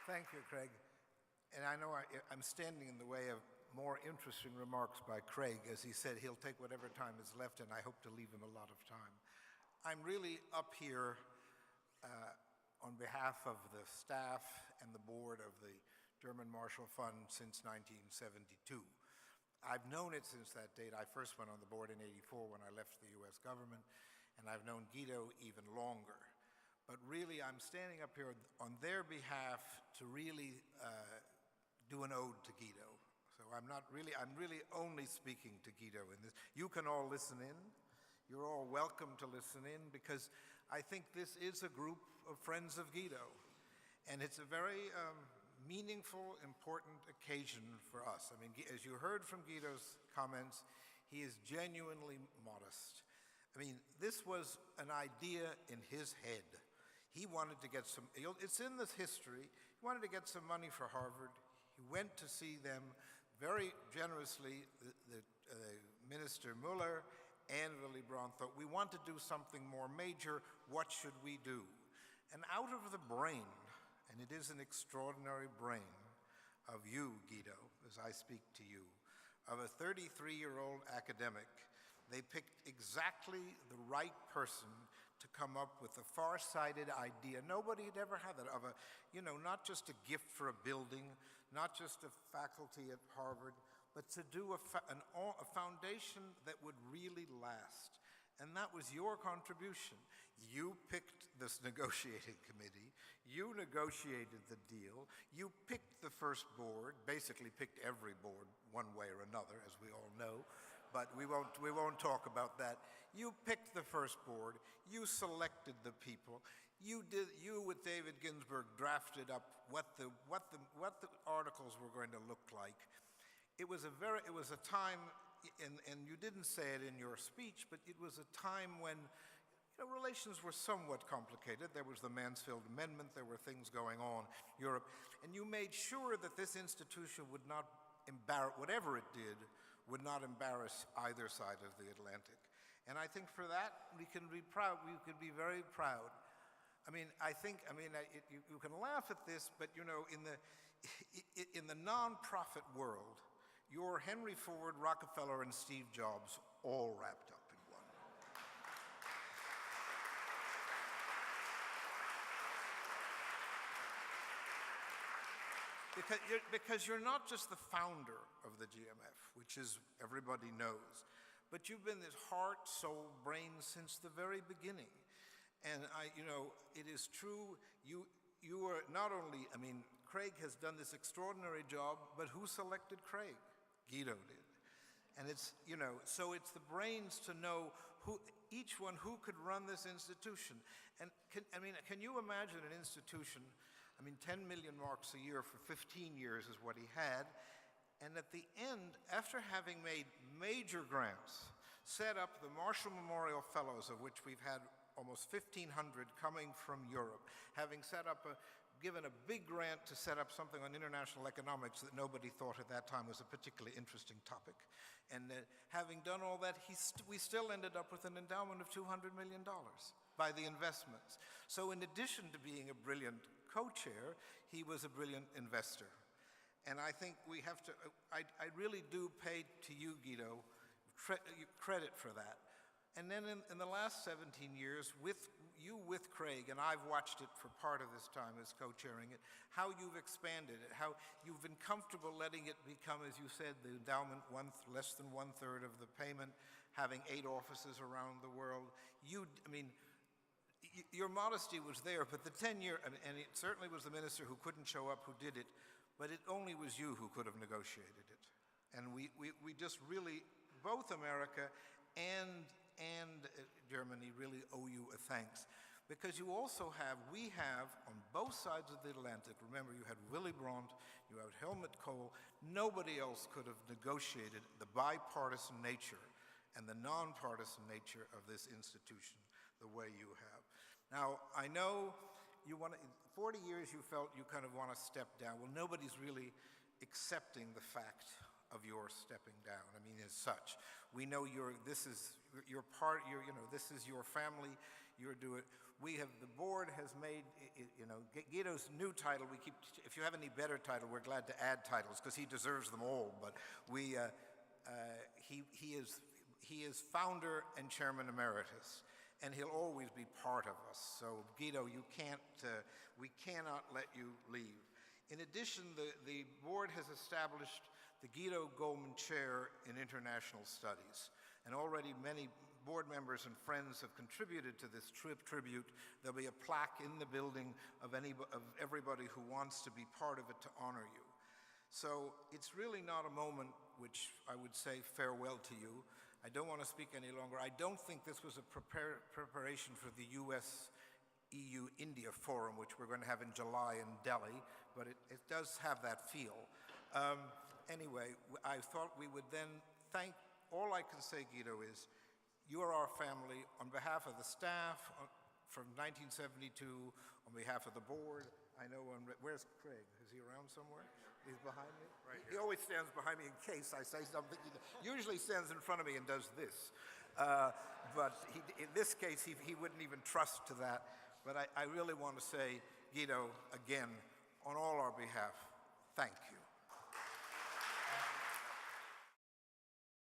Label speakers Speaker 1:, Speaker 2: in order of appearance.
Speaker 1: Thank you, Craig. And I know I'm standing in the way of more interesting remarks by Craig. As he said, he'll take whatever time is left, and I hope to leave him a lot of time. I'm really up here on behalf of the staff and the board of the German Marshall Fund since 1972. I've known it since that date. I first went on the board in '84 when I left the US government, and I've known Guido even longer. But really, I'm standing up here on their behalf to really do an ode to Guido. So I'm really only speaking to Guido in this. You can all listen in. You're all welcome to listen in, because I think this is a group of friends of Guido. And it's a very meaningful, important occasion for us. I mean, as you heard from Guido's comments, he is genuinely modest. I mean, this was an idea in his head. He wanted to get some, it's in this history, he wanted to get some money for Harvard. He went to see them very generously. The Minister Muller and Willy Brandt thought, we want to do something more major, what should we do? And out of the brain, and it is an extraordinary brain of you, Guido, as I speak to you, of a 33-year-old academic, they picked exactly the right person to come up with a far-sighted idea. Nobody had ever had that, of a, not just a gift for a building, not just a faculty at Harvard, but to do a foundation that would really last. And that was your contribution. You picked this negotiating committee, you negotiated the deal, you picked the first board, basically picked every board one way or another, as we all know, but we won't talk about that. You picked the first board, you selected the people, you with David Ginsburg drafted up what the articles were going to look like. It was a time, and you didn't say it in your speech, but it was a time when relations were somewhat complicated. There was the Mansfield Amendment, there were things going on in Europe, and you made sure that this institution would not embarrass, whatever it did, would not embarrass either side of the Atlantic. And I think for that, we can be proud, we could be very proud. I mean, you can laugh at this, but in the nonprofit world, you're Henry Ford, Rockefeller, and Steve Jobs all wrapped up in one. Because you're not just the founder of the GMF, which is everybody knows, but you've been this heart, soul, brain since the very beginning. And it is true, you are not only, Craig has done this extraordinary job, but who selected Craig? Guido did. And it's, so it's the brains to know each one who could run this institution. And can you imagine an institution, 10 million marks a year for 15 years is what he had. And at the end, after having made major grants, set up the Marshall Memorial Fellows, of which we've had almost 1,500 coming from Europe, having given a big grant to set up something on international economics that nobody thought at that time was a particularly interesting topic. And having done all that, we still ended up with an endowment of $200 million by the investments. So in addition to being a brilliant co-chair, he was a brilliant investor. And I think we have to, I really do pay to you, Guido, credit for that. And then in the last 17 years, with Craig, and I've watched it for part of this time as co-chairing it, how you've expanded it, how you've been comfortable letting it become, as you said, the endowment less than 1/3 of the payment, having 8 offices around the world. Your modesty was there, but the 10-year, and it certainly was the minister who couldn't show up who did it, but it only was you who could have negotiated it. And we just really, both America and Germany really owe you a thanks, because we have on both sides of the Atlantic, remember you had Willy Brandt, you had Helmut Kohl, nobody else could have negotiated the bipartisan nature and the nonpartisan nature of this institution the way you have. Now, I know 40 years you felt you kind of want to step down. Well, nobody's really accepting the fact of your stepping down. I mean, as such, we know this is your part. This is your family. The board has made, Guido's new title. If you have any better title, we're glad to add titles because he deserves them all. But he is founder and chairman emeritus, and he'll always be part of us. So Guido, we cannot let you leave. In addition, the board has established the Guido Goldman Chair in International Studies, and already many board members and friends have contributed to this tribute. There'll be a plaque in the building of everybody who wants to be part of it to honor you. So it's really not a moment which I would say farewell to you. I don't want to speak any longer. I don't think this was a preparation for the US EU-India forum, which we're going to have in July in Delhi, but it does have that feel. Anyway, I thought we would then thank, all I can say, Guido, is you are our family. On behalf of the staff from 1972, on behalf of the board, I know, where's Craig? Is he around somewhere? He's behind me? Right here. He always stands behind me in case I say something. He usually stands in front of me and does this. But in this case, he wouldn't even trust to that. But I really want to say, Guido, again, on all our behalf, thank you.